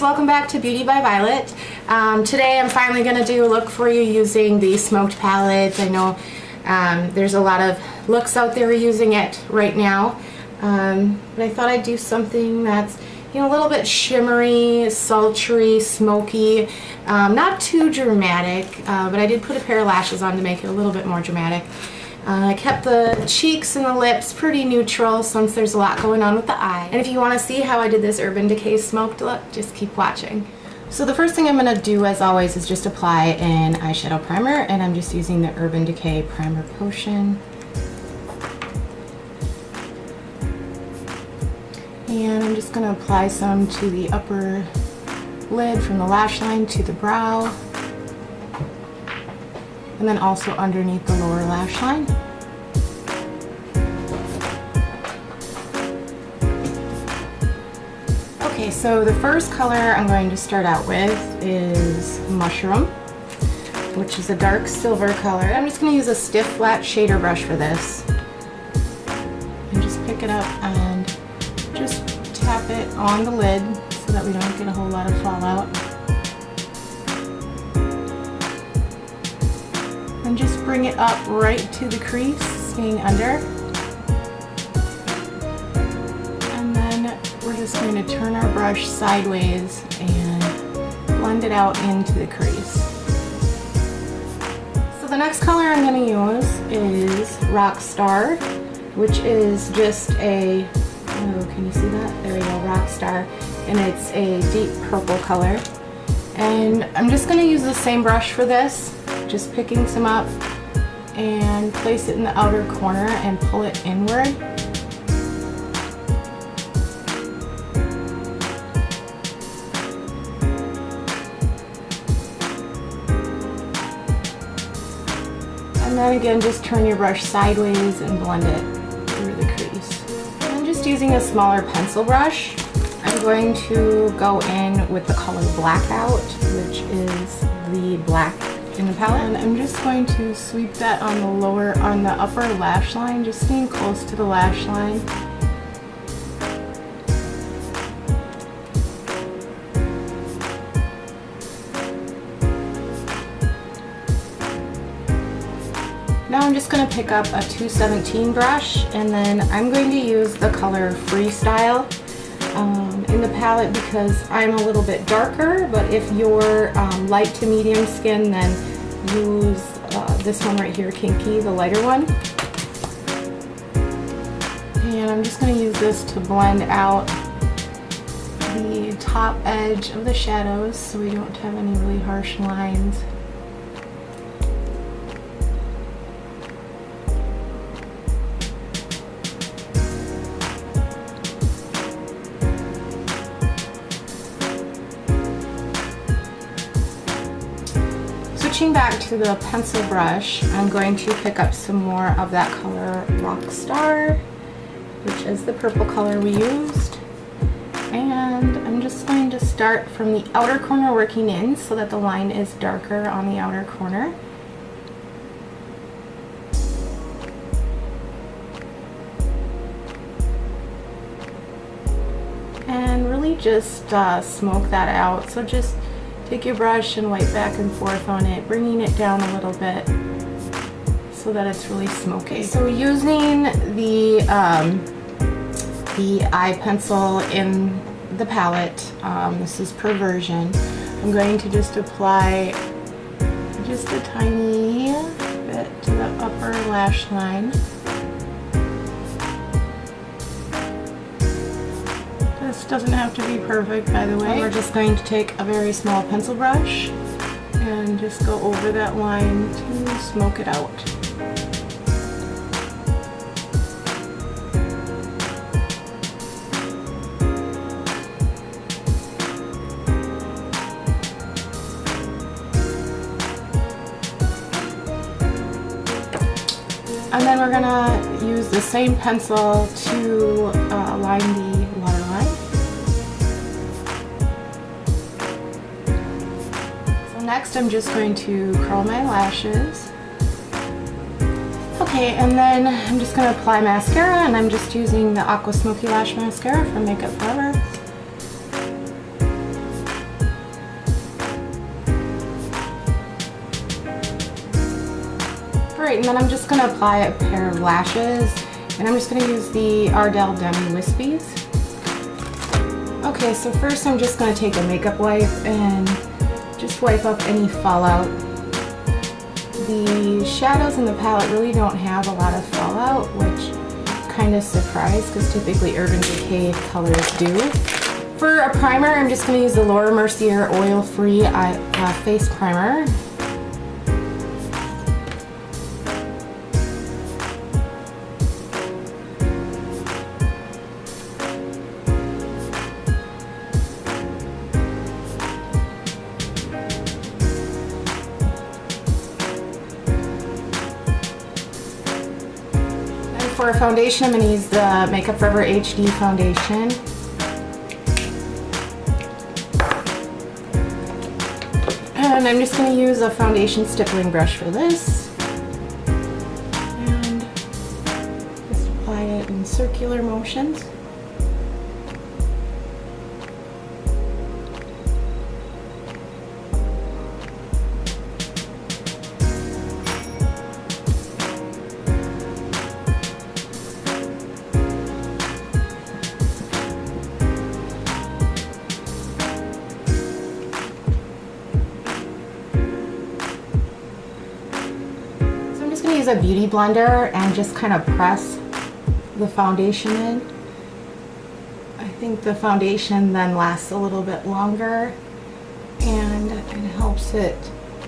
welcome back to Beauty by Violett. Today I'm finally going to do a look for you using the Smoked Palette. I know there's a lot of looks out there using it right now, but I thought I'd do something that's a little bit shimmery, sultry, smoky, not too dramatic, but I did put a pair of lashes on to make it a little bit more dramatic. I kept the cheeks and the lips pretty neutral since there's a lot going on with the eye. And if you want to see how I did this Urban Decay Smoked look, just keep watching. So the first thing I'm going to do, as always, is just apply an eyeshadow primer, and I'm just using the Urban Decay Primer Potion. And I'm just going to apply some to the upper lid from the lash line to the brow, and then also underneath the lower lash line. Okay, so the first color I'm going to start out with is Mushroom, which is a dark silver color. I'm just going to use a stiff flat shader brush for this. And just pick it up and just tap it on the lid so that we don't get a whole lot of fallout. And just bring it up right to the crease, staying under. And then we're just going to turn our brush sideways and blend it out into the crease. So the next color I'm going to use is Rockstar, which is just a, oh, can you see that? There you go, Rockstar. And it's a deep purple color. And I'm just going to use the same brush for this. Just picking some up and place it in the outer corner and pull it inward. And then again, just turn your brush sideways and blend it through the crease. I'm just using a smaller pencil brush. I'm going to go in with the color Blackout, which is the black in the palette, and I'm just going to sweep that on the upper lash line, just staying close to the lash line. Now I'm just going to pick up a 217 brush, and then I'm going to use the color Freestyle in the palette because I'm a little bit darker, but if you're light to medium skin, then use this one right here, Kinky, the lighter one. And I'm just going to use this to blend out the top edge of the shadows so we don't have any really harsh lines. Switching back to the pencil brush, I'm going to pick up some more of that color Rockstar, which is the purple color we used. And I'm just going to start from the outer corner working in so that the line is darker on the outer corner. And really just smoke that out. So just take your brush and wipe back and forth on it, bringing it down a little bit so that it's really smoky. So using the eye pencil in the palette, this is Perversion, I'm going to just apply just a tiny bit to the upper lash line. This doesn't have to be perfect, by the way. We're just going to take a very small pencil brush and just go over that line to smoke it out. And then we're gonna use the same pencil to line the waterline. So next I'm just going to curl my lashes. Okay, and then I'm just going to apply mascara, and I'm just using the Aqua Smoky Lash Mascara from Makeup Forever. Alright, and then I'm just going to apply a pair of lashes, and I'm just going to use the Ardell Demi Wispies. Okay, so first I'm just going to take a makeup wipe and just wipe up any fallout. The shadows in the palette really don't have a lot of fallout, which I'm kind of surprised because typically Urban Decay colors do. For a primer, I'm just going to use the Laura Mercier oil-free face primer. For a foundation, I'm going to use the Makeup Forever HD foundation. And I'm just going to use a foundation stippling brush for this. And just apply it in circular motions. Use a beauty blender and just kind of press the foundation in. I think the foundation then lasts a little bit longer and it helps it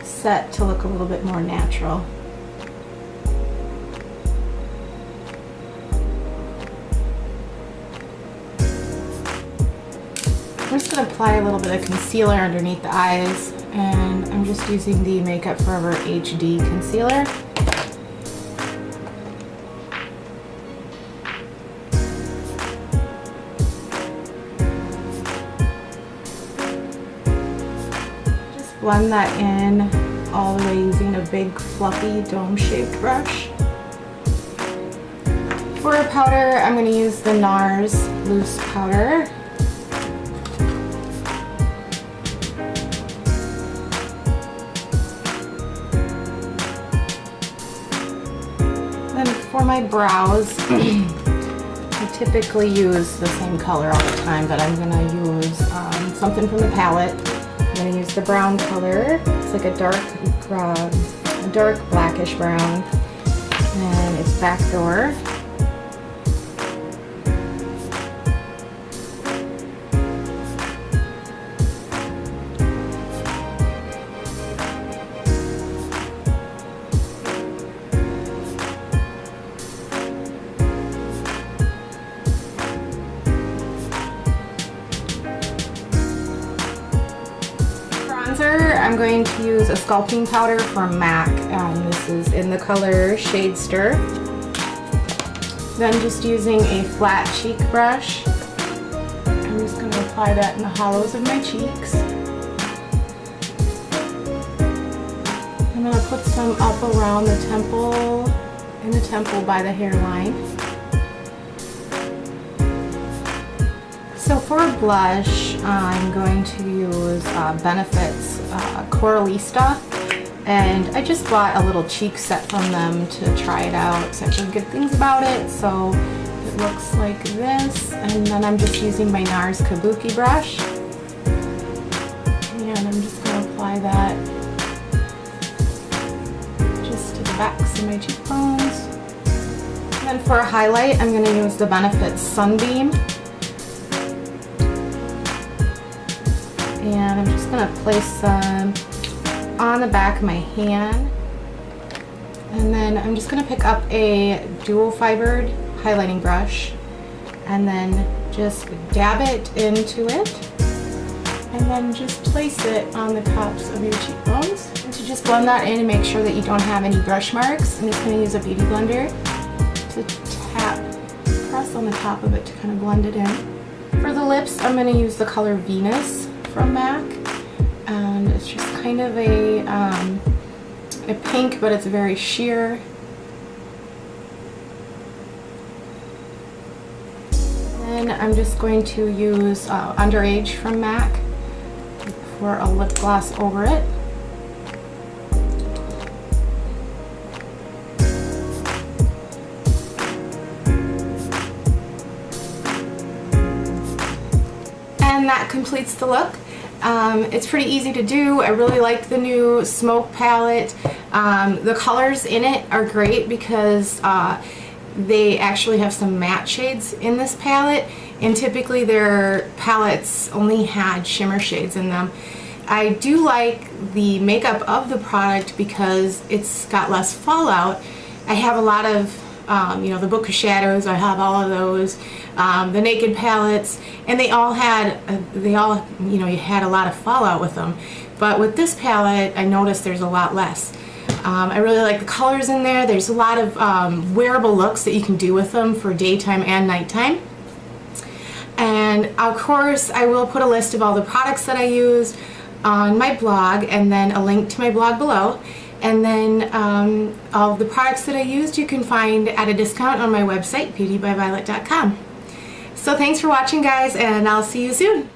set to look a little bit more natural. I'm just going to apply a little bit of concealer underneath the eyes, and I'm just using the Makeup Forever HD concealer. Blend that in all the way using a big fluffy dome-shaped brush. For a powder, I'm going to use the NARS loose powder. Then for my brows, I typically use the same color all the time, but I'm going to use something from the palette. I'm going to use the brown color. It's like a dark blackish brown, and it's Backdoor. I'm going to use a sculpting powder from MAC, and this is in the color Shade Stir. Then just using a flat cheek brush, I'm just going to apply that in the hollows of my cheeks. I'm going to put some up around the temple, in the temple by the hairline. So for blush, I'm going to use Benefit's Coralista, and I just bought a little cheek set from them to try it out because I've heard good things about it. So it looks like this, and then I'm just using my NARS Kabuki brush, and I'm just going to apply that just to the backs of my cheekbones. And then for a highlight, I'm going to use the Benefit Sunbeam. And I'm just going to place some on the back of my hand. And then I'm just going to pick up a dual fibered highlighting brush and then just dab it into it. And then just place it on the tops of your cheekbones. And to just blend that in and make sure that you don't have any brush marks, I'm just going to use a beauty blender to press on the top of it to kind of blend it in. For the lips, I'm going to use the color Venus from MAC, and it's just kind of a pink, but it's very sheer. Then I'm just going to use Underage from MAC for a lip gloss over it. and that completes the look. It's pretty easy to do. I really like the new Smoke palette. The colors in it are great because they actually have some matte shades in this palette, and typically their palettes only had shimmer shades in them. I do like the makeup of the product because it's got less fallout. I have a lot of you know, the Book of Shadows, I have all of those, the Naked palettes, and they all, you know, you had a lot of fallout with them. But with this palette, I noticed there's a lot less. I really like the colors in there. There's a lot of wearable looks that you can do with them for daytime and nighttime. And of course, I will put a list of all the products that I used on my blog, and then a link to my blog below. And then all of the products that I used you can find at a discount on my website, beautybyviolett.com. So thanks for watching, guys, and I'll see you soon.